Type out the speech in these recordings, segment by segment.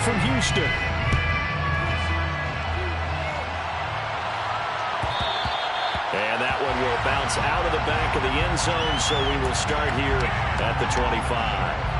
from Houston. And that one will bounce out of the back of the end zone, so we will start here at the 25.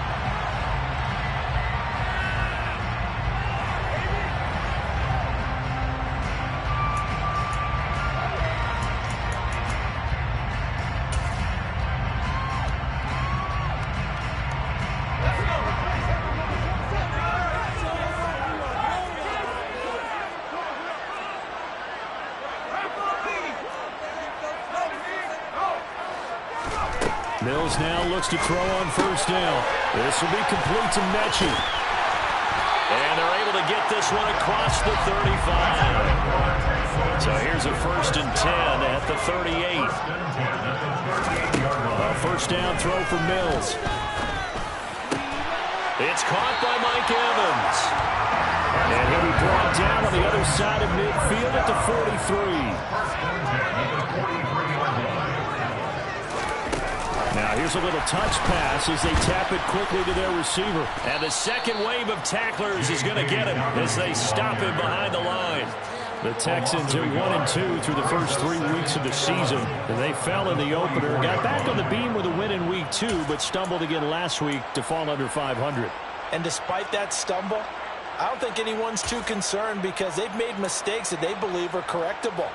Mills now looks to throw on first down. This will be complete to Mechie. And they're able to get this one across the 35. So here's a 1st and 10 at the 38. A first down throw for Mills. It's caught by Mike Evans. And he'll be brought down on the other side of midfield at the 43. Now here's a little touch pass as they tap it quickly to their receiver. And the second wave of tacklers is going to get him as they stop him behind the line. The Texans are 1-2 through the first 3 weeks of the season. And they fell in the opener, got back on the beam with a win in week 2, but stumbled again last week to fall under 500. And despite that stumble, I don't think anyone's too concerned because they've made mistakes that they believe are correctable.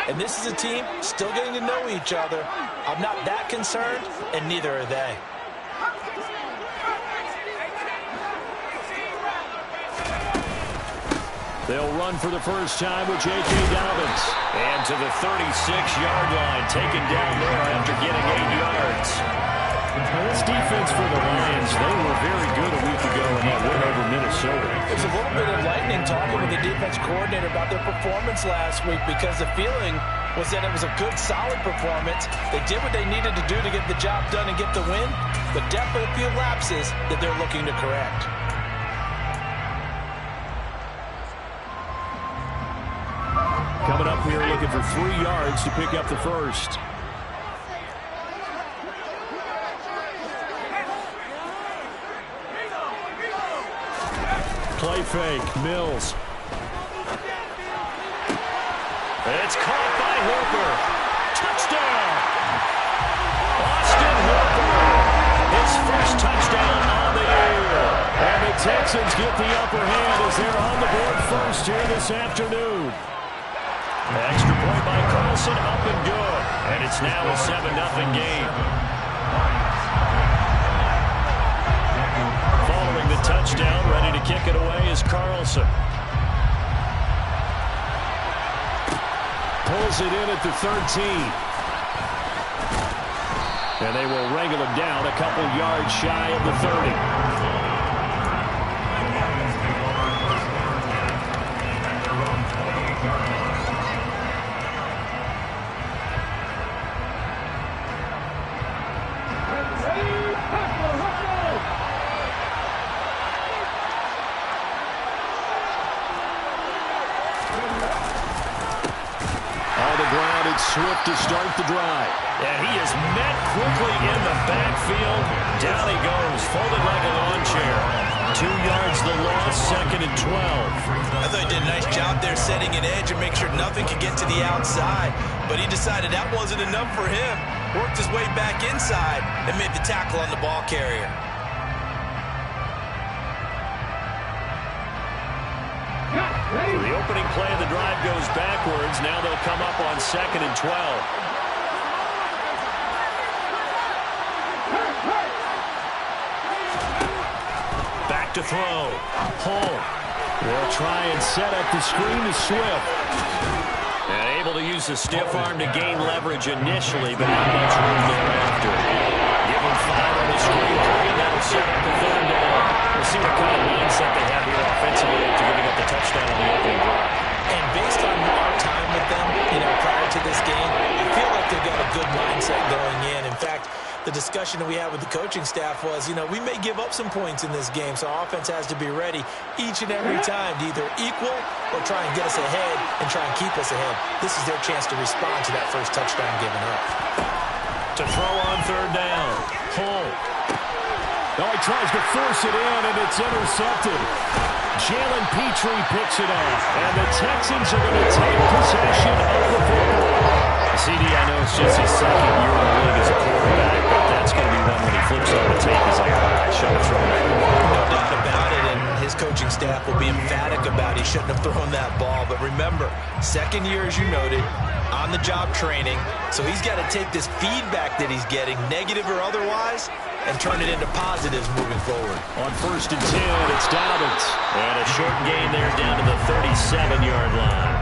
And this is a team still getting to know each other. I'm not that concerned, and neither are they. They'll run for the first time with J.K. Dobbins. And to the 36-yard line, taken down there after getting 8 yards. This defense for the Lions, they were very good a week ago in that win over Minnesota. There's a little bit of lightning talking with the defense coordinator about their performance last week because the feeling was that it was a good, solid performance. They did what they needed to do to get the job done and get the win, but definitely a few lapses that they're looking to correct. Coming up here looking for 3 yards to pick up the first. Play fake, Mills. It's caught by Hooper. Touchdown! Austin Hooper. His first touchdown on the year. And the Texans get the upper hand as they're on the board first here this afternoon. Extra point by Carlson, up and good. And it's now a 7-0 game. Following the touchdown, ready to kick it away is Carlson. Pulls it in at the 13. And they will wrangle him down a couple yards shy of the 30. Swift to start the drive. And he is met quickly in the backfield. Down he goes, folded like a lawn chair. 2 yards the loss, 2nd and 12. I thought he did a nice job there setting an edge and make sure nothing could get to the outside. But he decided that wasn't enough for him. Worked his way back inside and made the tackle on the ball carrier. The opening play of the drive goes backwards. Now they'll come up on 2nd and 12. Back to throw. Hull. They'll try and set up the screen to Swift. And able to use the stiff arm to gain leverage initially, but not much room thereafter. Give him 5 on the screen, and that'll set up the 3rd down. We'll see what kind of mindset they have here offensively after giving up the touchdown on the opening drive. And based on our time with them, prior to this game, I feel like they've got a good mindset going in. In fact, the discussion that we had with the coaching staff was, we may give up some points in this game, so our offense has to be ready each and every time to either equal or try and get us ahead and try and keep us ahead. This is their chance to respond to that first touchdown given up. To throw on 3rd down. Hull. Oh, he tries to force it in, and it's intercepted. Jalen Petrie picks it off, and the Texans are going to take possession of the football. CD, I know it's just his second year in the league as a quarterback, but that's going to be one when he flips on the tape. He's like, I should have thrown that. No doubt about it, and his coaching staff will be emphatic about he shouldn't have thrown that ball. But remember, second year, as you noted, on-the-job training, so he's got to take this feedback that he's getting, negative or otherwise, and turn it into positives moving forward. On 1st and 10, it's Dobbins. And a short gain there down to the 37-yard line.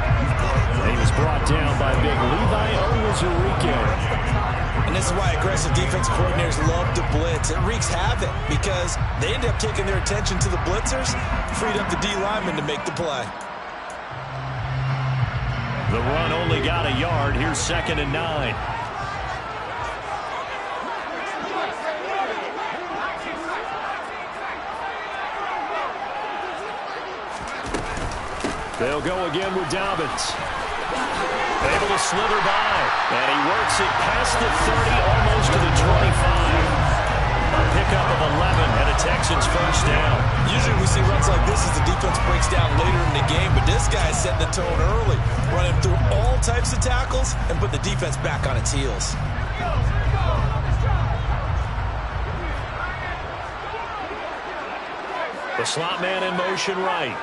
And he was brought down by big Levi Onwuzurike. And this is why aggressive defense coordinators love to blitz. It wreaks havoc because they end up taking their attention to the blitzers, freed up the D lineman to make the play. The run only got a yard. Here's 2nd and 9. They'll go again with Dobbins. Able to slither by. And he works it past the 30, almost to the 25. A pickup of 11 and a Texans first down. Usually we see runs like this as the defense breaks down later in the game, but this guy set the tone early, running through all types of tackles and put the defense back on its heels. The slot man in motion right.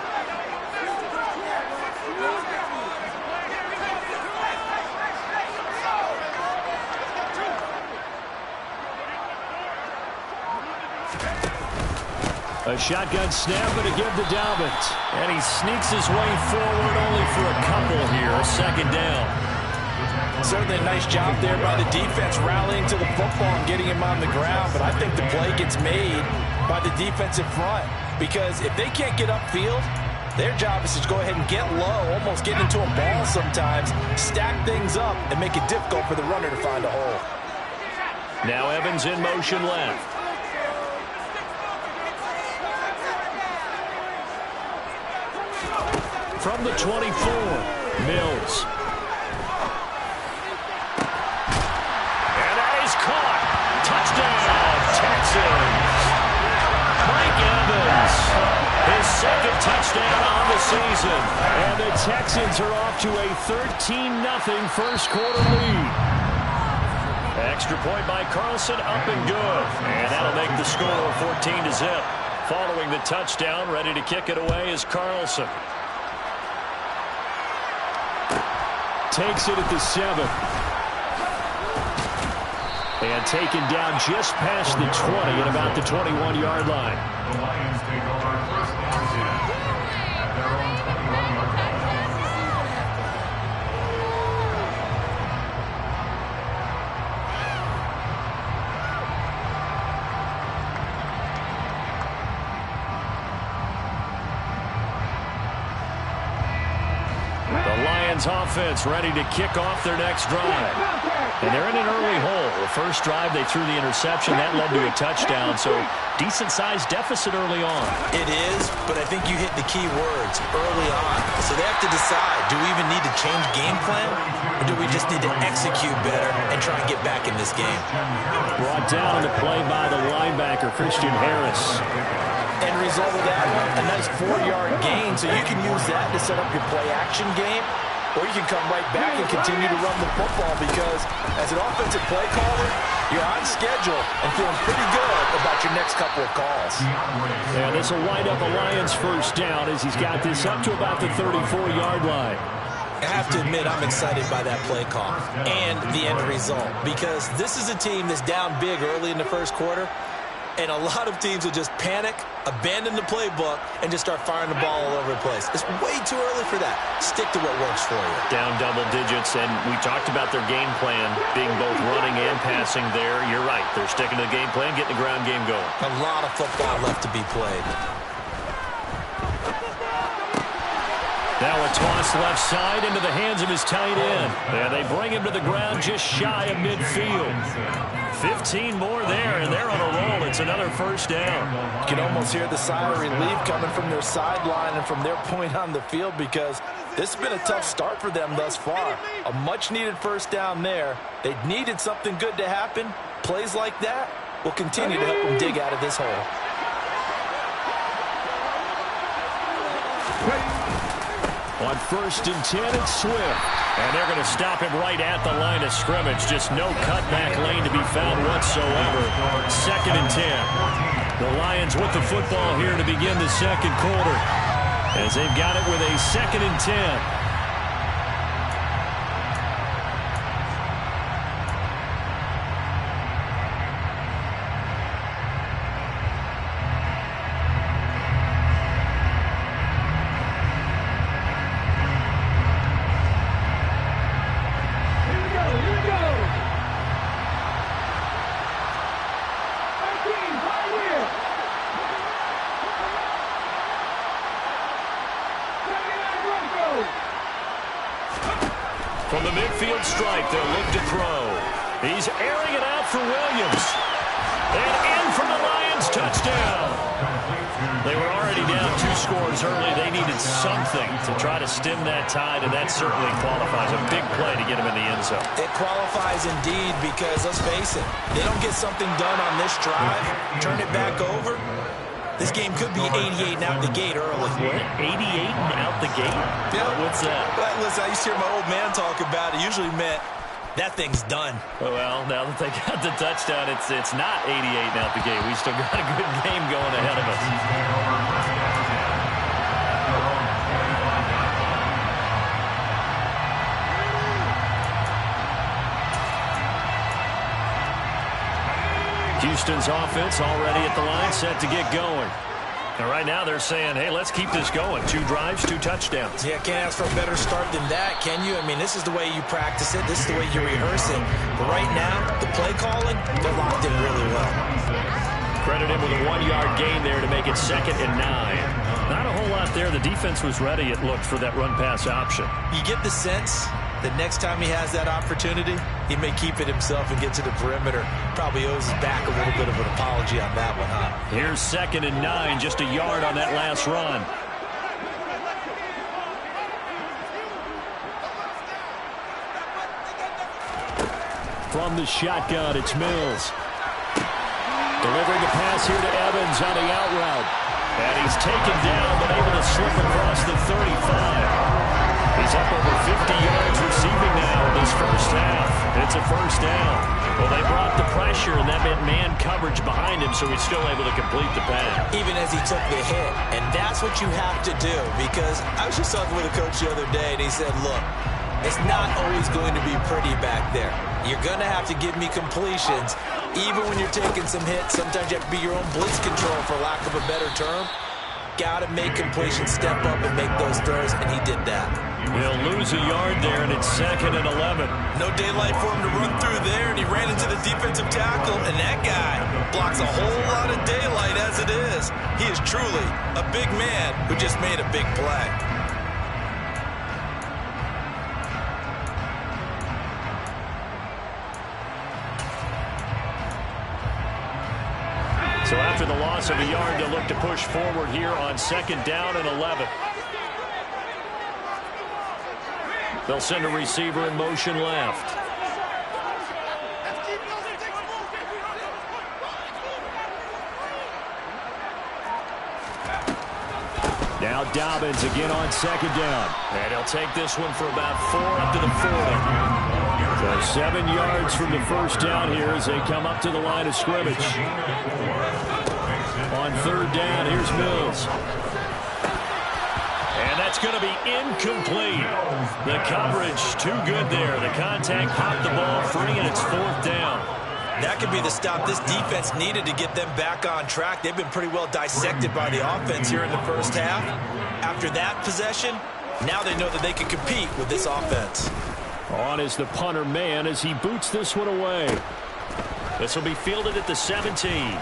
A shotgun snap and a give to Dobbins. And he sneaks his way forward only for a couple here. A 2nd down. Certainly a nice job there by the defense rallying to the football and getting him on the ground. But I think the play gets made by the defensive front. Because if they can't get upfield, their job is to go ahead and get low, almost get into a ball sometimes, stack things up, and make it difficult for the runner to find a hole. Now Evans in motion left. From the 24, Mills. And that is caught. Touchdown, Texans. Mike Evans, his 2nd touchdown on the season. And the Texans are off to a 13-0 first quarter lead. Extra point by Carlson, up and good. And that'll make the score 14-0. Following the touchdown, ready to kick it away is Carlson. Takes it at the 7. And taken down just past the 20 at about the 21-yard line. The Lions take over first and 10 at their own 21-yard line. The Lions offense ready to kick off their next drive. And they're in an early hole. The first drive, they threw the interception. That led to a touchdown, so decent-sized deficit early on. It is, but I think you hit the key words, early on. So they have to decide, do we even need to change game plan, or do we just need to execute better and try and get back in this game? Brought down on the play by the linebacker, Christian Harris. End result of that, a nice 4-yard gain, so you can use that to set up your play-action game, or you can come right back and continue to run the football because as an offensive play caller, you're on schedule and feeling pretty good about your next couple of calls. And this will wind up a Lions first down as he's got this up to about the 34-yard line. I have to admit I'm excited by that play call and the end result because this is a team that's down big early in the first quarter. And a lot of teams will just panic, abandon the playbook, and just start firing the ball all over the place. It's way too early for that. Stick to what works for you. Down double digits, and we talked about their game plan being both running and passing there. You're right. They're sticking to the game plan, getting the ground game going. A lot of football left to be played. Now a toss left side into the hands of his tight end. And they bring him to the ground just shy of midfield. 15 more there, and they're on a roll. It's another first down. You can almost hear the sigh of relief coming from their sideline and from their point on the field because this has been a tough start for them thus far. A much-needed first down there. They needed something good to happen. Plays like that will continue to help them dig out of this hole. On 1st and 10, it's Swift. And they're going to stop him right at the line of scrimmage. Just no cutback lane to be found whatsoever. 2nd and 10. The Lions with the football here to begin the second quarter, as they've got it with a 2nd and 10. From the midfield stripe, they'll look to throw. He's airing it out for Williams. And in for the Lions, touchdown. They were already down 2 scores early. They needed something to try to stem that tide, and that certainly qualifies. A big play to get them in the end zone. It qualifies indeed, because let's face it, they don't get something done on this drive, turn it back over, this game could be 88 and out the gate early. What? 88 and out the gate? Yeah. What's that? Well, listen, I used to hear my old man talk about it. Usually meant that thing's done. Well, now that they got the touchdown, it's not 88 and out the gate. We still got a good game going ahead of us. Houston's offense already at the line, set to get going. And right now they're saying, hey, let's keep this going. 2 drives, 2 touchdowns. Yeah, can't ask for a better start than that, can you? I mean, this is the way you practice it. This is the way you rehearse it. But right now, the play calling, they're locked in really well. Credit him with a 1-yard gain there to make it 2nd and 9. Not a whole lot there. The defense was ready, it looked, for that run-pass option. You get the sense that next time he has that opportunity, he may keep it himself and get to the perimeter. Probably owes his back a little bit of an apology on that one, huh? Here's 2nd and 9, just a yard on that last run. From the shotgun, it's Mills. Delivering the pass here to Evans on the out route. And he's taken down, but able to slip across the 35. He's up over 50 yards receiving now in this first half. It's a first down. Well, they brought the pressure, and that meant man coverage behind him, so he's still able to complete the pass. Even as he took the hit. And that's what you have to do, because I was just talking with a coach the other day, and he said, look, it's not always going to be pretty back there. You're going to have to give me completions. Even when you're taking some hits, sometimes you have to be your own blitz control, for lack of a better term. Got to make completions, step up and make those throws, and he did that. He'll lose a yard there, and it's 2nd and 11. No daylight for him to run through there, and he ran into the defensive tackle, and that guy blocks a whole lot of daylight as it is. He is truly a big man who just made a big play. So after the loss of a yard, they'll look to push forward here on 2nd down and 11. They'll send a receiver in motion left. Now Dobbins again on 2nd down. And he'll take this one for about 4 up to the 40. So 7 yards from the first down here as they come up to the line of scrimmage. On 3rd down, here's Mills. And that's going to be incomplete. The coverage too good there. The contact popped the ball free, and it's 4th down. That could be the stop this defense needed to get them back on track. They've been pretty well dissected by the offense here in the first half. After that possession, now they know that they can compete with this offense. On is the punter man as he boots this one away. This will be fielded at the 17.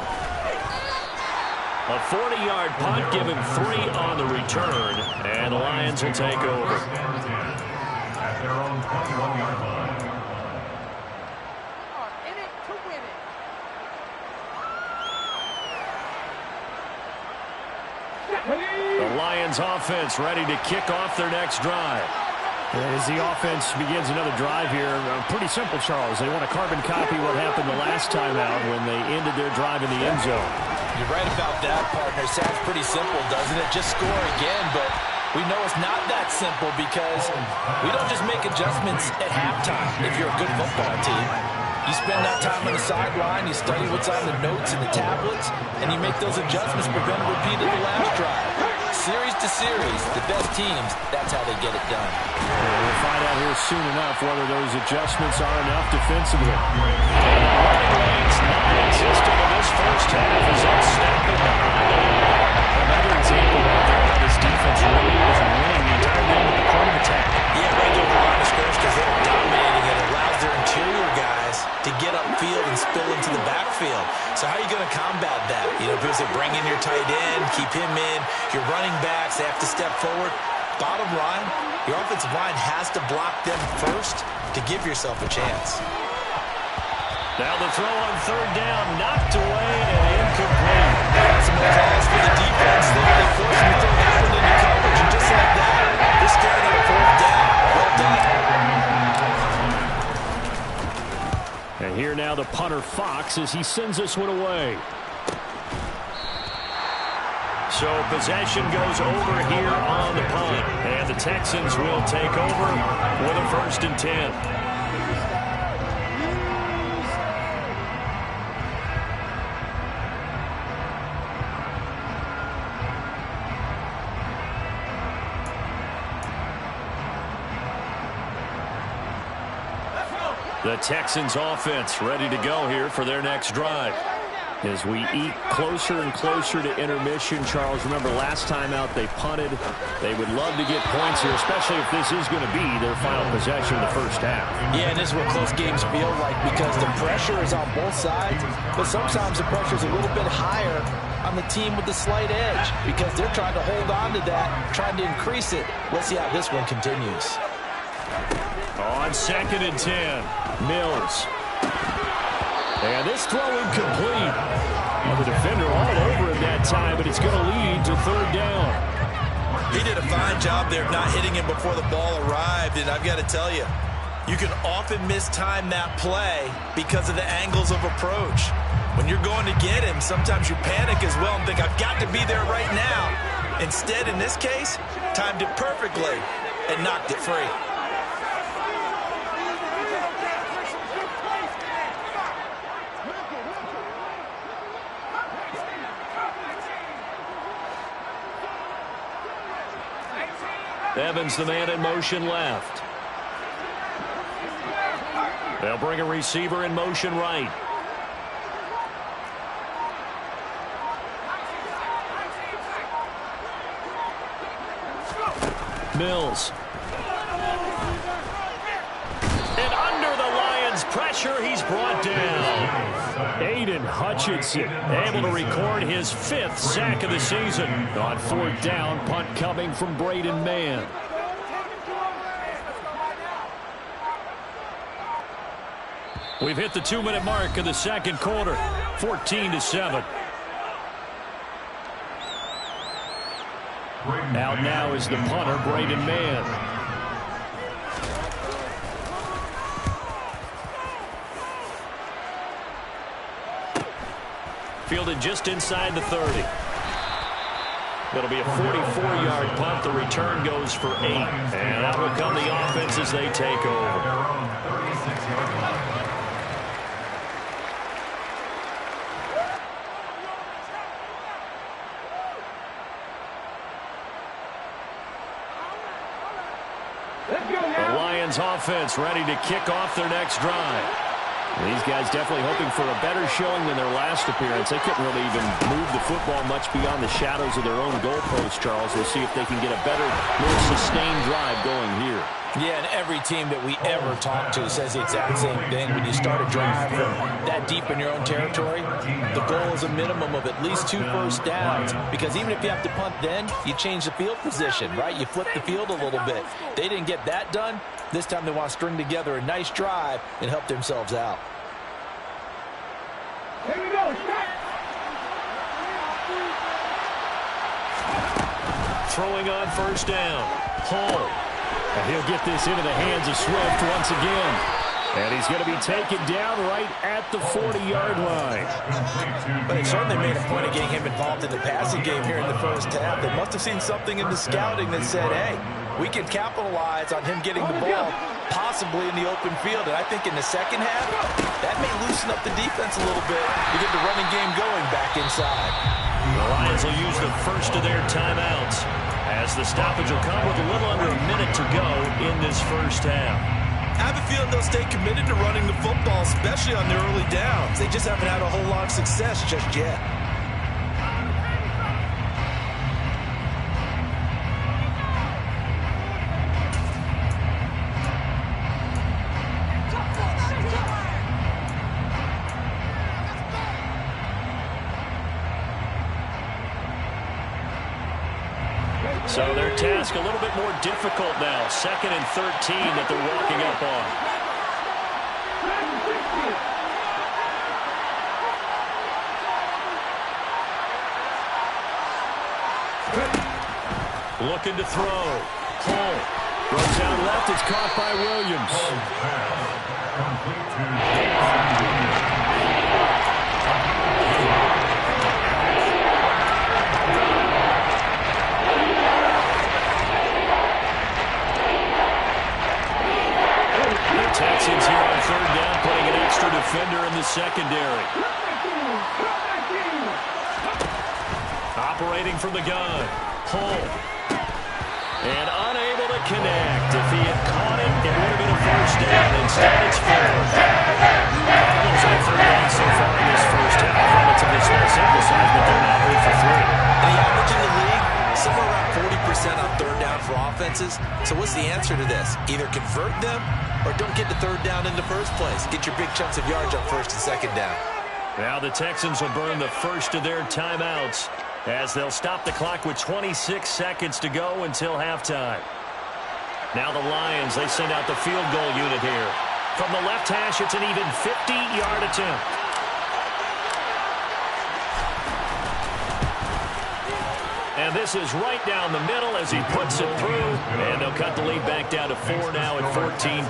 A 40-yard punt, given 3 on the return, and the Lions will take over. At their own 21-yard line. The Lions offense ready to kick off their next drive. And as the offense begins another drive here, pretty simple, Charles. They want to carbon copy what happened the last time out when they ended their drive in the end zone. You're right about that, partner. Sounds pretty simple, doesn't it? Just score again, but we know it's not that simple because we don't just make adjustments at halftime if you're a good football team. You spend that time on the sideline, you study what's on the notes and the tablets, and you make those adjustments, prevent a repeat of the last drive. Series to series, the best teams, that's how they get it done. We'll find out here soon enough whether those adjustments are enough defensively. And the running lane's non-existent in this first half as they snap it behind. Another example right there how this defense really was winning the entire game with the point of attack. Yeah, right there with the line of scrimmage because they're dominating it. It allows their interior guys to get upfield and spill into the backfield. So how are you going to combat that? You know, because they bring in your tight end, keep him in, your running backs, they have to step forward. Bottom line, your offensive line has to block them first to give yourself a chance. Now the throw on third down, knocked away and incomplete. Some more calls for the defense. They force him to throw that one into coverage, and just like that, they're scaring him fourth down. Well done. And here now the punter Fox as he sends this one away. So possession goes over here on the punt. And the Texans will take over with a 1st and 10. The Texans offense ready to go here for their next drive. As we eat closer and closer to intermission, Charles, remember last time out they punted. They would love to get points here, especially if this is going to be their final possession of the first half. Yeah, and this is what close games feel like because the pressure is on both sides, but sometimes the pressure is a little bit higher on the team with the slight edge because they're trying to hold on to that, trying to increase it. Let's see how this one continues. On 2nd and 10, Mills. And this throw incomplete. Well, the defender all over him that time, but it's going to lead to 3rd down. He did a fine job there of not hitting him before the ball arrived, and I've got to tell you, you can often mistime that play because of the angles of approach. When you're going to get him, sometimes you panic as well and think, I've got to be there right now. Instead, in this case, timed it perfectly and knocked it free. Evans, the man in motion left. They'll bring a receiver in motion right. Mills. And under the Lions' pressure, he's brought down. Aiden Hutchinson able to record his 5th sack of the season. On 4th down, punt coming from Braden Mann. We've hit the 2-minute mark of the 2nd quarter, 14-7. Out now is the punter, Braden Mann. Fielded just inside the 30. That'll be a 44-yard punt. The return goes for 8. And that will come the offense as they take over. The Lions offense ready to kick off their next drive. These guys definitely hoping for a better showing than their last appearance. They couldn't really even move the football much beyond the shadows of their own goalpost, Charles. We'll see if they can get a better, more sustained drive going here. Yeah, and every team that we ever talk to says the exact same thing. When you start a drive from that deep in your own territory, the goal is a minimum of at least 2 first downs. Because even if you have to punt then, you change the field position, right? You flip the field a little bit. They didn't get that done. This time they want to string together a nice drive and help themselves out. Here we go. Throwing on 1st down. Hall. And he'll get this into the hands of Swift once again. And he's going to be taken down right at the 40-yard line. But they certainly made a point of getting him involved in the passing game here in the first half. They must have seen something in the scouting that said, hey, we can capitalize on him getting the ball possibly in the open field. And I think in the second half, that may loosen up the defense a little bit to get the running game going back inside. The Lions will use the first of their timeouts as the stoppage will come with a little under a minute to go in this first half. I have a feeling they'll stay committed to running the football, especially on their early downs. They just haven't had a whole lot of success just yet. So their task a little bit more difficult now. 2nd and 13 that they're walking up on. Looking to throw. Hull throws out left. It's caught by Williams. Texans here on 3rd down, putting an extra defender in the secondary. Operating from the gun. Hull. And unable to connect. If he had caught it, it would have been a first down. Instead, it's 4th. Cardinals on 3rd down so far in this first half. Relatively small sample size, but they're now 0 for 3. The average in the league, somewhere around 40% on 3rd down for offenses. So what's the answer to this? Either convert them or don't get to 3rd down in the first place. Get your big chunks of yards on 1st and 2nd down. Now the Texans will burn the first of their timeouts as they'll stop the clock with 26 seconds to go until halftime. Now the Lions, they send out the field goal unit here. From the left hash, it's an even 50-yard attempt. And this is right down the middle as he puts it through. And they'll cut the lead back down to 4 now at 14-10.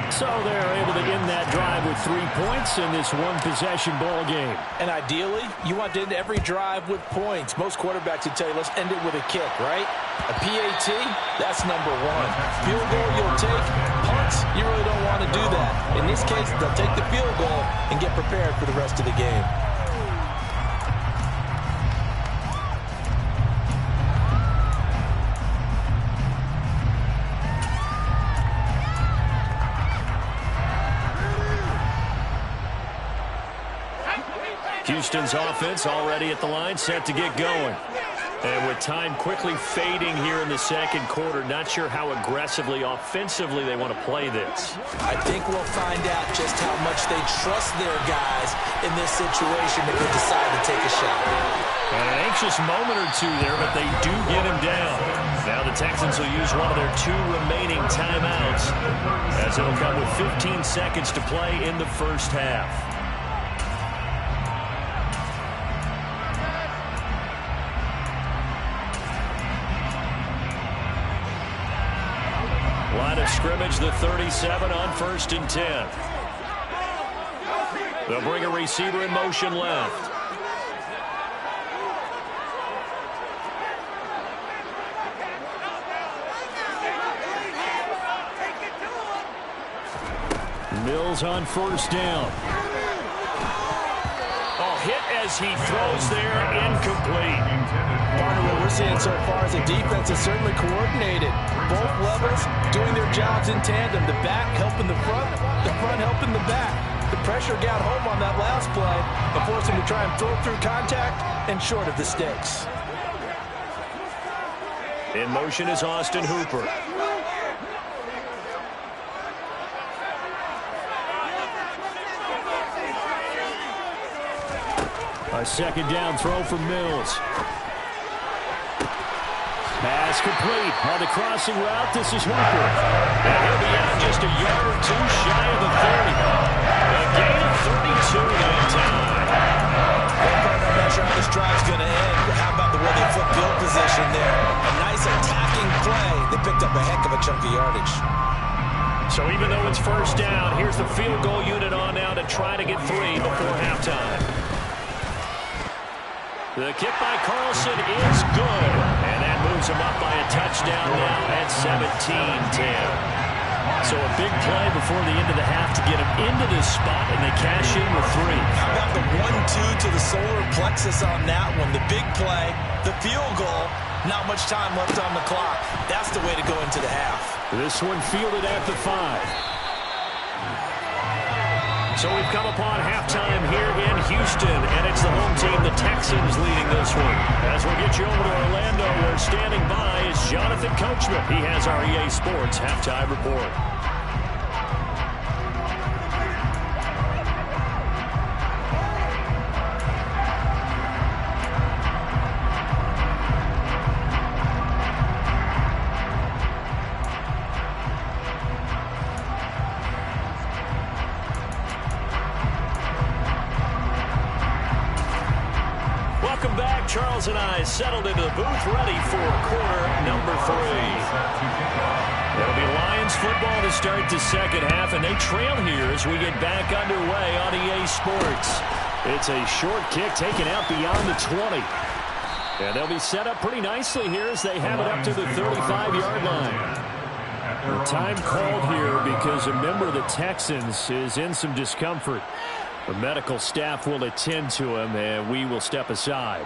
So they're able to end that drive with 3 points in this one-possession ball game. And ideally, you want to end every drive with points. Most quarterbacks would tell you, let's end it with a kick, right? A PAT, that's number 1. Field goal you'll take. Punts, you really don't want to do that. In this case, they'll take the field goal and get prepared for the rest of the game. Houston's offense already at the line, set to get going. And with time quickly fading here in the second quarter, not sure how aggressively, offensively they want to play this. I think we'll find out just how much they trust their guys in this situation if they decide to take a shot. And an anxious moment or two there, but they do get him down. Now the Texans will use one of their 2 remaining timeouts as it'll come with 15 seconds to play in the first half. Line of scrimmage, the 37 on 1st and 10. They'll bring a receiver in motion left. Mills on 1st down. Hit as he throws there, incomplete. Partner, what we're seeing so far is the defense is certainly coordinated. Both levels doing their jobs in tandem. The back helping the front helping the back. The pressure got home on that last play and forced him to try and throw through contact and short of the sticks. In motion is Austin Hooper. A 2nd down throw for Mills. Pass complete on the crossing route. This is Hooper. And he'll be out just a yard or 2 shy of the 30. A gain of 32 that time. I'm not sure how this drive's going to end, but how about the way they flip field position there? A nice attacking play. They picked up up a heck of a chunk of yardage. So even though it's first down, here's the field goal unit on now to try to get 3 before halftime. The kick by Carlson is good, and that moves him up by a touchdown now at 17-10. So a big play before the end of the half to get him into this spot, and they cash in with 3. How about the 1-2 to the solar plexus on that one? The big play, the field goal, not much time left on the clock. That's the way to go into the half. This one fielded at the 5. So we've come upon halftime here in Houston, and it's the home team, the Texans, leading this one. As we get you over to Orlando, where standing by is Jonathan Coachman. He has our EA Sports halftime report. Charles and I settled into the booth, ready for quarter number 3. It'll be Lions football to start the second half, and they trail here as we get back underway on EA Sports. It's a short kick taken out beyond the 20. And they'll be set up pretty nicely here as they have it up to the 35-yard line. The time called here because a member of the Texans is in some discomfort. The medical staff will attend to him, and we will step aside.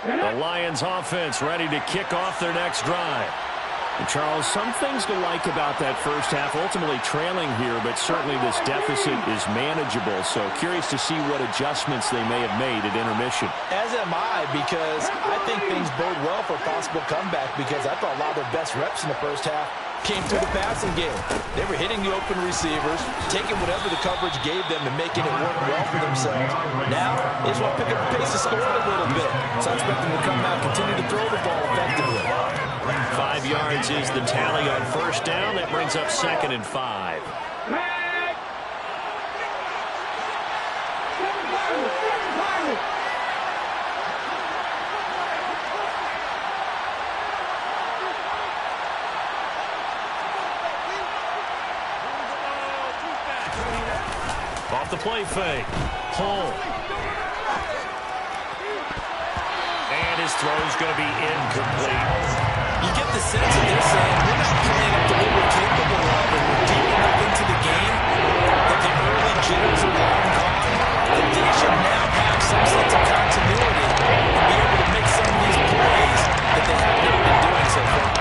The Lions offense ready to kick off their next drive. And Charles, some things to like about that first half. Ultimately trailing here, but certainly this deficit is manageable. So curious to see what adjustments they may have made at intermission. As am I, because I think things bode well for a possible comeback, because I thought a lot of their best reps in the first half came through the passing game. They were hitting the open receivers, taking whatever the coverage gave them and making it work well for themselves. Now, they just want to pick up the pace of scoring a little bit. So I expect them to come out, continue to throw the ball effectively. 5 yards is the tally on first down. That brings up 2nd and 5. Off the play fake. Home. And his throw's going to be incomplete. You get the sense that they're saying, we're not playing up to what we're capable of, and we're deep enough into the game that the early jitters are long gone, that they should now have some sense of continuity and be able to make some of these plays that they have not been doing so far.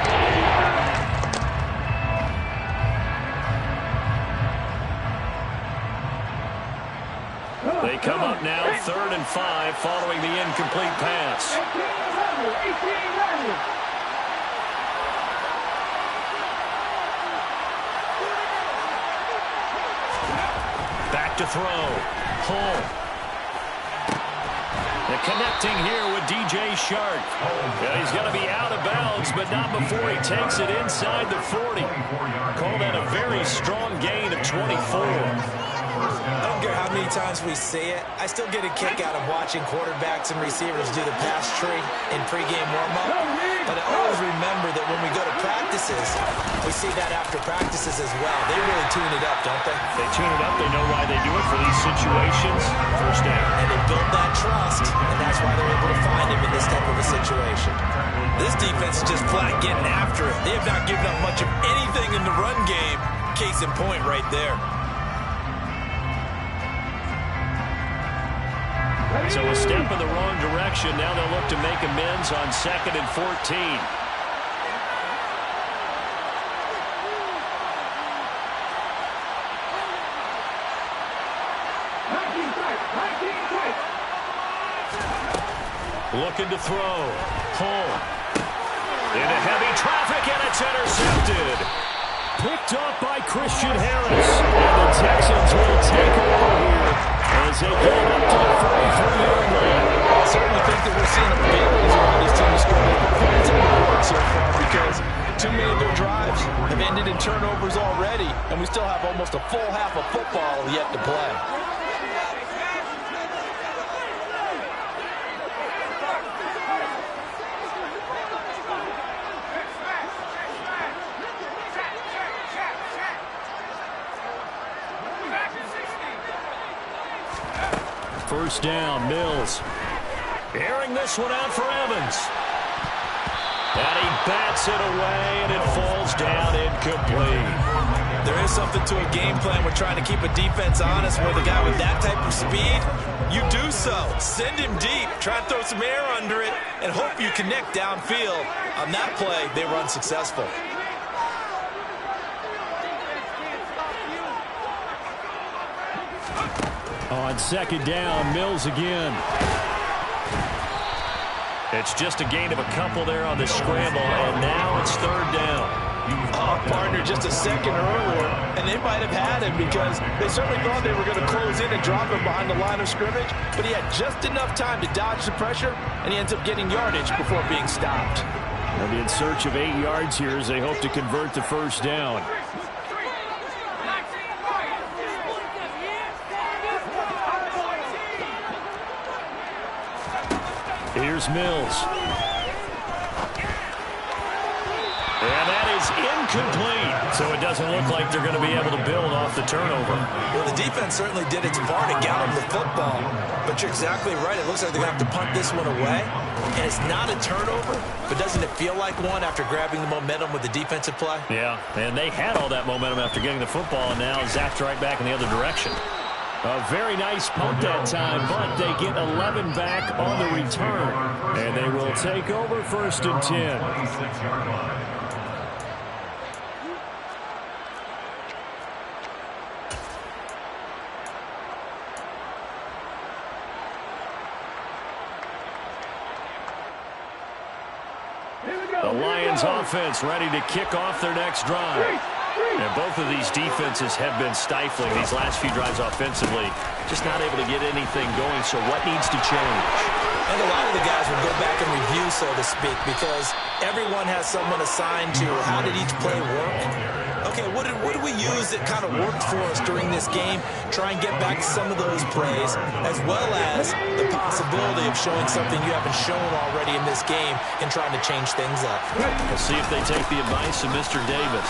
They come up now, 3rd and 5, following the incomplete pass. Back to throw. Home. And connecting here with DJ Shark. Yeah, he's going to be out of bounds, but not before he takes it inside the 40. Call that a very strong gain of 24. I don't care how many times we say it, I still get a kick out of watching quarterbacks and receivers do the pass tree in pregame warm-up. But I always remember that when we go to practices, we see that after practices as well. They really tune it up, don't they? They tune it up. They know why they do it for these situations. First down. And they build that trust, and that's why they're able to find him in this type of a situation. This defense is just flat getting after it. They have not given up much of anything in the run game. Case in point right there. So a step in the wrong direction. Now they'll look to make amends on 2nd and 14. Looking to throw. Home. Into heavy traffic, and it's intercepted. Picked up by Christian Harris. And the Texans will take over here as they go up to the 43-yard line. I certainly think that we're seeing a ability on this team to score points on the board so far, because too many of their drives have ended in turnovers already, and we still have almost a full half of football yet to play. first down. Mills airing this one out for Evans. And he bats it away, and it falls down incomplete. There is something to a game plan. We're trying to keep a defense honest with a guy with that type of speed. You do so. Send him deep. Try and throw some air under it and hope you connect downfield. On that play, they were unsuccessful. On second down, Mills again. It's just a gain of a couple there on the scramble, and now it's third down. Oh, partner, just a second earlier, and they might have had him because they certainly thought they were going to close in and drop him behind the line of scrimmage, but he had just enough time to dodge the pressure, and he ends up getting yardage before being stopped. They'll be in search of 8 yards here as they hope to convert the first down. Here's Mills. And that is incomplete. So it doesn't look like they're going to be able to build off the turnover. Well, the defense certainly did its part to get him the football. But you're exactly right. It looks like they're going to have to punt this one away. And it's not a turnover, but doesn't it feel like one after grabbing the momentum with the defensive play? Yeah, and they had all that momentum after getting the football, and now zapped right back in the other direction. A very nice punt that time, but they get 11 back on the return. And they will take over first and 10. The Lions offense ready to kick off their next drive. And both of these defenses have been stifling these last few drives offensively. Just not able to get anything going, so what needs to change? And a lot of the guys will go back and review, so to speak, because everyone has someone assigned to how did each play work. Okay, what did we use that kind of worked for us during this game? Try and get back some of those plays, as well as the possibility of showing something you haven't shown already in this game and trying to change things up. We'll see if they take the advice of Mr. Davis.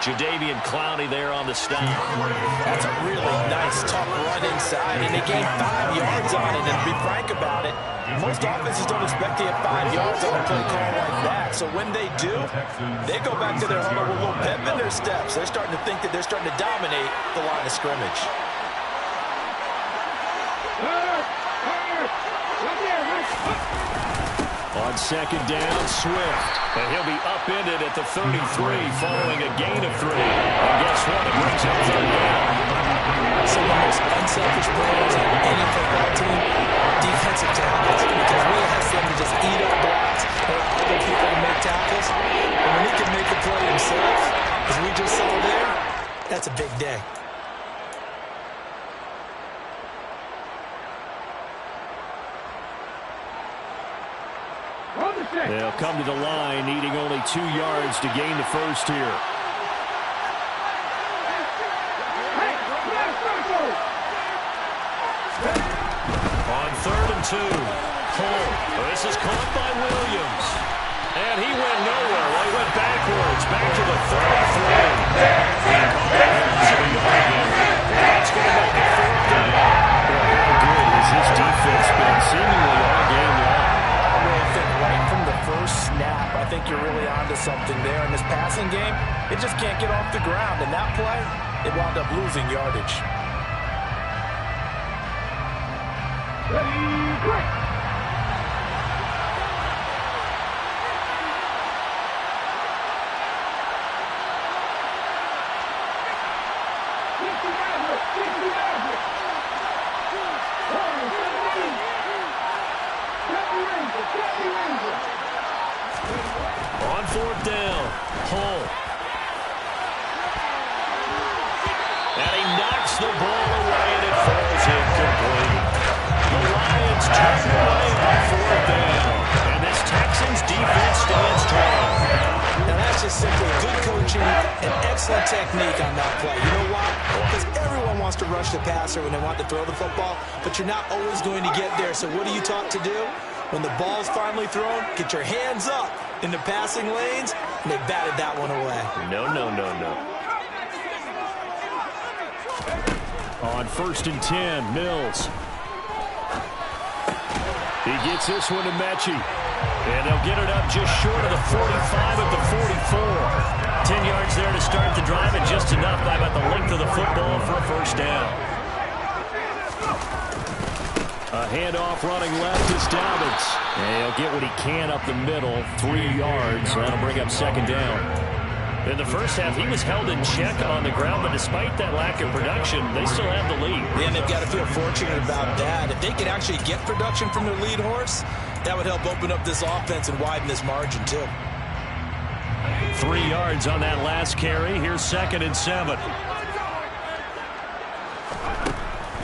Jadeveon Clowney there on the stop. That's a really nice, tough run inside, and they gained 5 yards on it. And to be frank about it, most offenses don't expect to get 5 yards on a play call like that. So when they do, they go back to their huddle with a little pep in their steps. They're starting to think that they're starting to dominate the line of scrimmage. On second down, Swift. And he'll be upended at the 33 following a gain of 3. And guess what? It brings up third down. Some of the most unselfish players on any football team, defensive tackles, because Will has them to just eat up blocks or other people to make tackles. And when he can make a play himself, as we just saw there, that's a big day. They'll come to the line, needing only 2 yards to gain the first here. On 3rd and 2, Hull. This is caught by Williams. And he went nowhere. Well, he went backwards, back to the 33. That's going to make it 4th down. How good has this defense been seemingly all game long? Right from the first snap, I think you're really onto something there. In this passing game, it just can't get off the ground. And that play, it wound up losing yardage. On 4th down, Hull. And he knocks the ball away, and it falls incomplete. The Lions turn away on 4th down. And this Texans defense stands strong. Now that's just simply good coaching and excellent technique on that play. You know why? Because everyone wants to rush the passer when they want to throw the football, but you're not always going to get there. So what are you taught to do? When the ball's finally thrown, get your hands up in the passing lanes, and they batted that one away. No. On 1st and 10, Mills. He gets this one to Mechie. And they'll get it up just short of the 45 at the 44. 10 yards there to start the drive, and just enough by about the length of the football for a first down. A handoff running left is Dobbins. And he'll get what he can up the middle, 3 yards. That'll bring up second down. In the first half, he was held in check on the ground, but despite that lack of production, they still have the lead. Yeah, and they've got to feel fortunate about that. If they could actually get production from their lead horse, that would help open up this offense and widen this margin, too. 3 yards on that last carry. Here's 2nd and 7.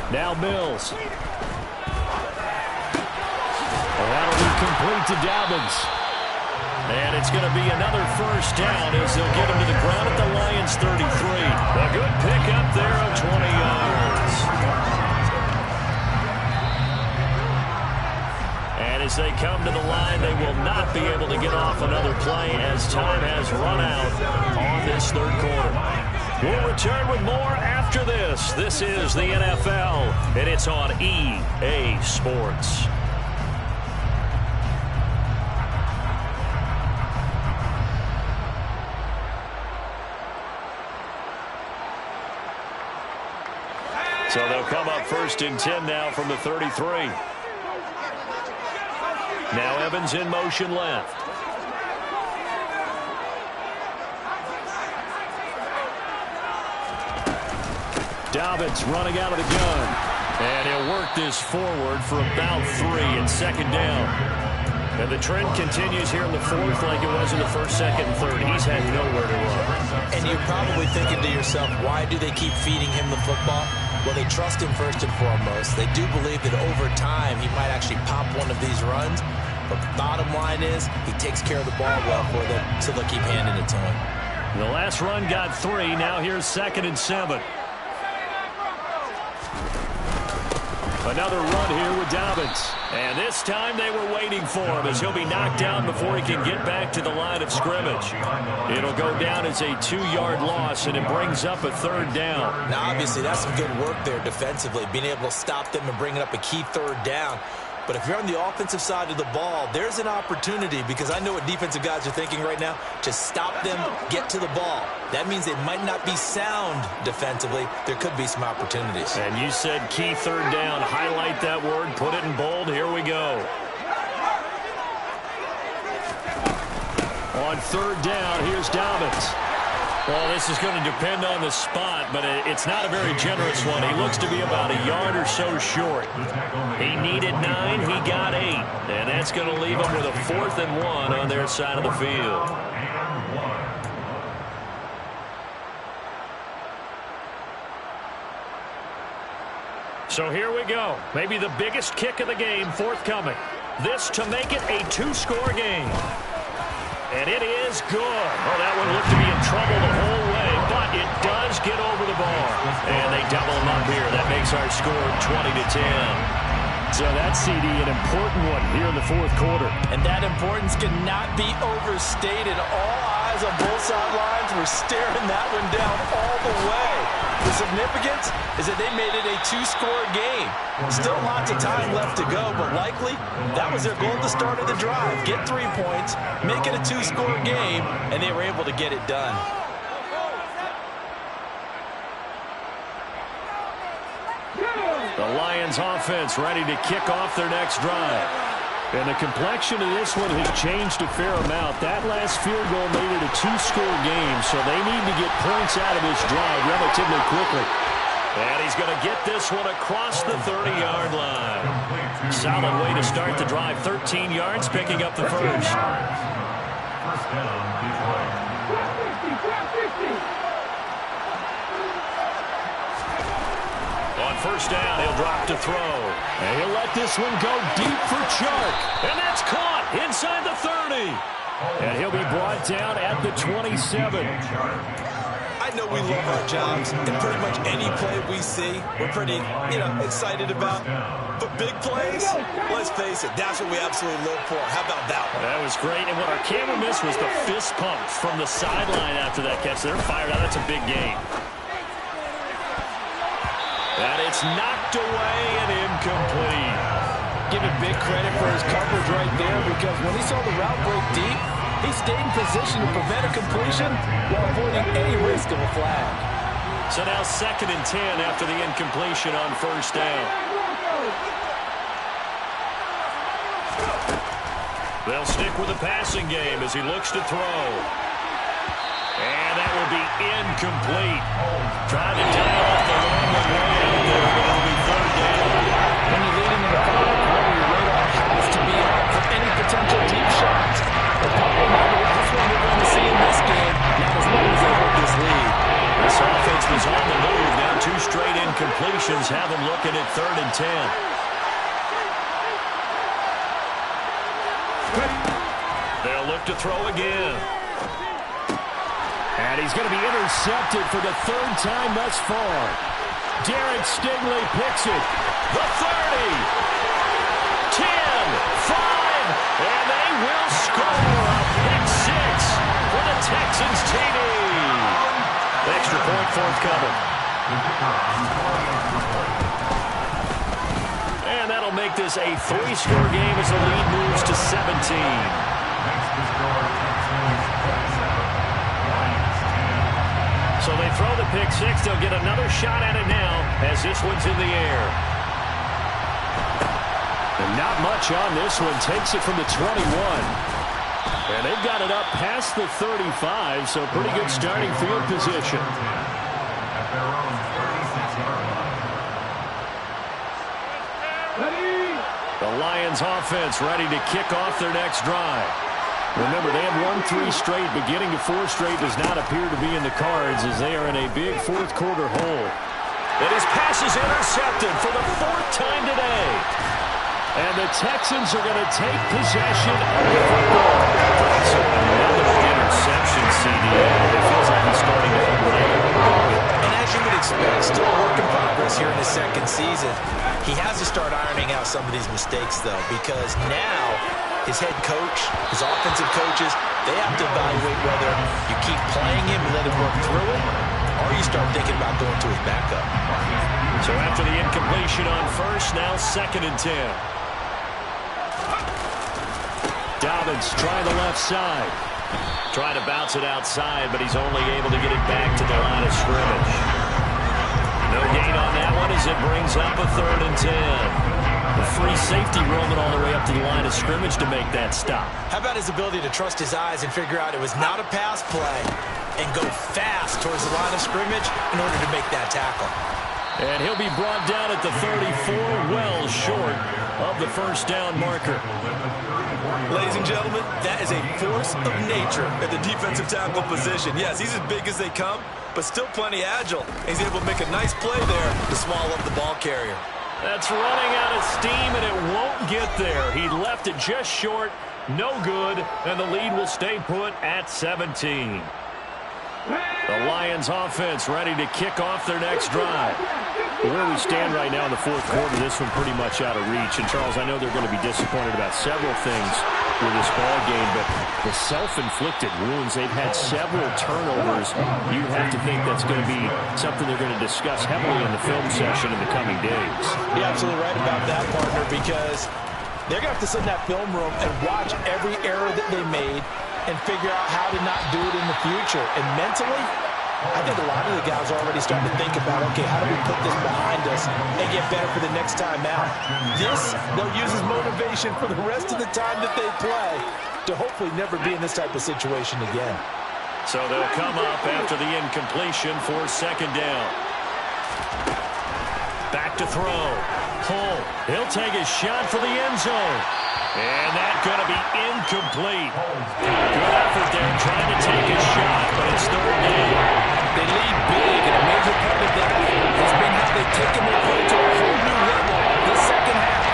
Now Mills. That'll be complete to Dobbins. And it's going to be another first down as they'll get him to the ground at the Lions' 33. A good pickup there of 20 yards. And as they come to the line, they will not be able to get off another play as time has run out on this third quarter. We'll return with more after this. This is the NFL, and it's on EA Sports. So they'll come up 1st and 10 now from the 33. Now Evans in motion left. Dobbins running out of the gun. And he'll work this forward for about 3 and 2nd down. And the trend continues here in the 4th like it was in the 1st, 2nd, and 3rd. He's had nowhere to run. And you're probably thinking to yourself, why do they keep feeding him the football? Well, they trust him first and foremost. They do believe that over time he might actually pop one of these runs. But the bottom line is he takes care of the ball well for them, so they'll keep handing it to him. The last run got 3. Now here's 2nd and 7. Another run here with Dobbins. And this time they were waiting for him as he'll be knocked down before he can get back to the line of scrimmage. It'll go down as a 2-yard loss, and it brings up a 3rd down. Now, obviously, that's some good work there defensively, being able to stop them and bringing up a key 3rd down. But if you're on the offensive side of the ball, there's an opportunity, because I know what defensive guys are thinking right now. Just stop them, get to the ball. That means they might not be sound defensively. There could be some opportunities. And you said key 3rd down. Highlight that word. Put it in bold. Here we go. On 3rd down, here's Dobbins. Well, this is going to depend on the spot, but it's not a very generous one. He looks to be about a yard or so short. He needed 9. He got 8. And that's going to leave him with a 4th and 1 on their side of the field. So here we go. Maybe the biggest kick of the game forthcoming. This to make it a 2-score game. And it is good. Oh, that one looked to be in trouble the whole way, but it does get over the bar. And they double them up here. That makes our score 20-10. So that CD, an important one here in the 4th quarter. And that importance cannot be overstated. All eyes on both sidelines were staring that one down all the way. The significance is that they made it a 2-score game. Still lots of time left to go, but likely that was their goal at the start of the drive. Get 3 points, make it a 2-score game, and they were able to get it done. The Lions offense ready to kick off their next drive. And the complexion of this one has changed a fair amount. That last field goal made it a 2-score game, so they need to get points out of this drive relatively quickly. And he's going to get this one across the 30-yard line. Solid way to start the drive. 13 yards, picking up the first. First down, Detroit. On first down, he'll drop to throw. And he'll let this one go deep for Chark. And that's caught inside the 30. And he'll be brought down at the 27. I know we love our jobs, and pretty much any play we see, we're pretty, excited about. But big plays, let's face it, that's what we absolutely live for. How about that one? That was great. And what our camera missed was the fist pump from the sideline after that catch. They're fired out. That's a big game. That it's knocked away and incomplete. Give him big credit for his coverage right there, because when he saw the route break deep, he stayed in position to prevent a completion while avoiding any risk of a flag. So now 2nd and 10 after the incompletion on 1st down. They'll stick with the passing game as he looks to throw. And that will be incomplete. Trying to dial up the long way out there, but it'll be 3rd down. When you lead into the final quarter, your radar has to be out for any potential deep shots. The problem now, the last one we're going to see in this game, not as long as they hold this lead. This offense was on the move. Now 2 straight incompletions have them looking at 3rd and 10. They'll look to throw again. And he's going to be intercepted for the 3rd time thus far. Derek Stingley picks it. The 30. 10. 5. And they will score a pick 6 for the Texans TD. Extra point forthcoming. And that'll make this a 3-score game as the lead moves to 17. So they throw the pick 6. They'll get another shot at it now as this one's in the air. And not much on this one. Takes it from the 21. And they've got it up past the 35, so pretty good starting field position. The Lions offense ready to kick off their next drive. Remember, they have won 3 straight, but getting to 4 straight does not appear to be in the cards as they are in a big 4th quarter hole. And his pass is intercepted for the 4th time today. And the Texans are going to take possession of the football. So another interception, CDL. It feels like he's starting to unravel. And as you would expect, still a work in progress here in his 2nd season. He has to start ironing out some of these mistakes, though, because now his head coach, his offensive coaches, they have to evaluate whether you keep playing him and let him work through it, or you start thinking about going to his backup. So after the incompletion on 1st, now 2nd and 10. Dobbins trying the left side. Trying to bounce it outside, but he's only able to get it back to the line of scrimmage. No gain on that one as it brings up a 3rd and 10. A free safety roaming all the way up to the line of scrimmage to make that stop. How about his ability to trust his eyes and figure out it was not a pass play and go fast towards the line of scrimmage in order to make that tackle. And he'll be brought down at the 34, well short of the 1st down marker. Ladies and gentlemen, that is a force of nature at the defensive tackle position. Yes, he's as big as they come, but still plenty agile. He's able to make a nice play there to swallow up the ball carrier. That's running out of steam, and it won't get there. He left it just short, no good, and the lead will stay put at 17. The Lions offense ready to kick off their next drive. Where we stand right now in the 4th quarter, this one pretty much out of reach. And, Charles, I know they're going to be disappointed about several things with this ball game, but the self-inflicted wounds, they've had several turnovers. You have to think that's going to be something they're going to discuss heavily in the film session in the coming days. You're absolutely right about that, partner, because they're going to have to sit in that film room and watch every error that they made and figure out how to not do it in the future. And mentally, I think a lot of the guys are already starting to think about, okay, how do we put this behind us and get better for the next time out? This, they'll use as motivation for the rest of the time that they play to hopefully never be in this type of situation again. So they'll come up after the incompletion for 2nd down. Back to throw. Hull, he'll take his shot for the end zone. And that's going to be incomplete. Good effort there trying to take his shot, but it's 3rd down. They lead big, and a major part of that has been how they've taken their play to a whole new level this 2nd half.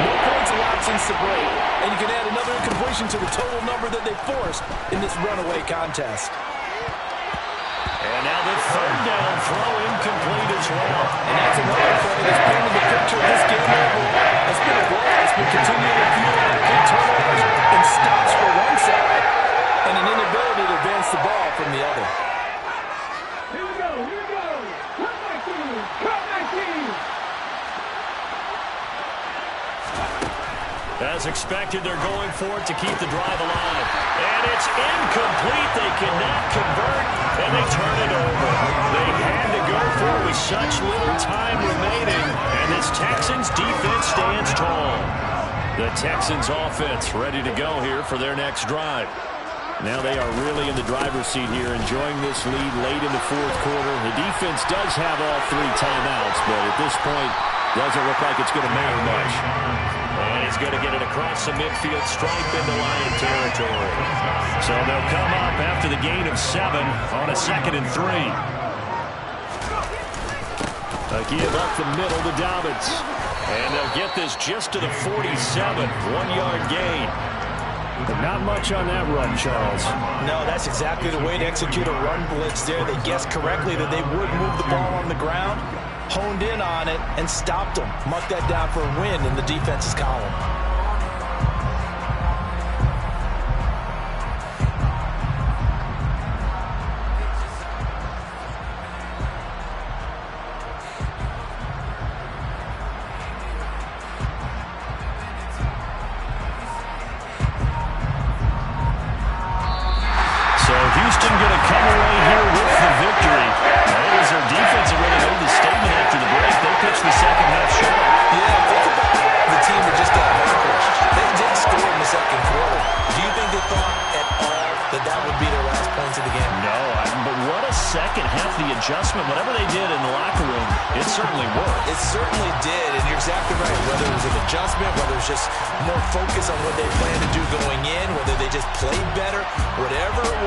No points allowed since the break, and you can add another incompletion to the total number that they forced in this runaway contest. And now the 3rd down throw incomplete as well. And that's another play that's painted the picture of this game overall. It's been a blow. It's been continually fueled by big turnovers and stops for one side and an inability to advance the ball from the other. Here we go. Come back team. As expected, they're going for it to keep the drive alive. And it's incomplete. They cannot convert, and they turn it over. They had to go for it with such little time remaining, and this Texans defense stands tall. The Texans offense ready to go here for their next drive. Now they are really in the driver's seat here, enjoying this lead late in the fourth quarter. The defense does have all 3 timeouts, but at this point, doesn't look like it's going to matter much. And he's going to get it across the midfield stripe into Lion territory. So they'll come up after the gain of 7 on a 2nd and 3. A give up the middle to Dobbins. And they'll get this just to the 47, 1-yard gain. But not much on that run, Charles. No, that's exactly the way to execute a run blitz there. They guessed correctly that they would move the ball on the ground, honed in on it, and stopped them. Marked that down for a win in the defense's column. Houston going to come away here with the victory. It was their defense that really made the statement after the break. They pitched the second half short. Yeah, think about the team that just got vanquished. They did score in the second quarter. Do you think they thought at all that that would be their last points of the game? No, but what a second half. The adjustment, whatever they did in the locker room, it certainly worked. It certainly did, and you're exactly right. Whether it was an adjustment, whether it was just more focus on what they planned to do going in, whether they just played better, whatever it